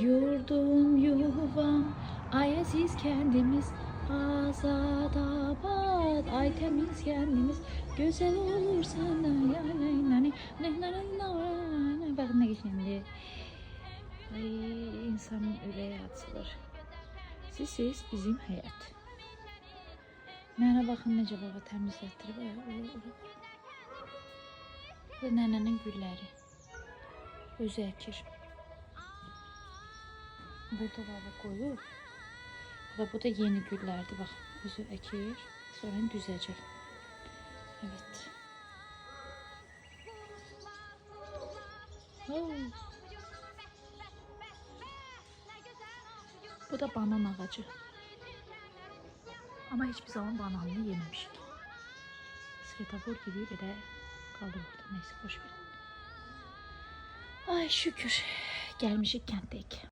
Yurdum yuvam, ay aziz kendimiz, azad abad, ay temiz kendimiz, güzel olur sana yani. Bakın ne şimdi. Ay, insanın ürəyi açılır. Siz bizim həyat. Mənə baxın necə baba təmizlətdirib. Bu nənənin gülləri. Özü əkir. Burada baba koyup. Bu da yeni güllerdi bak. Özü ekir. Sonra düzecek. Evet. Oh. Bu da banan ağacı. Ama hiçbir zaman bananını yememişik. Svetofor gibi böyle kaldı orada. Neyse boş ver. Ay şükür. Gelmişik kentteyik.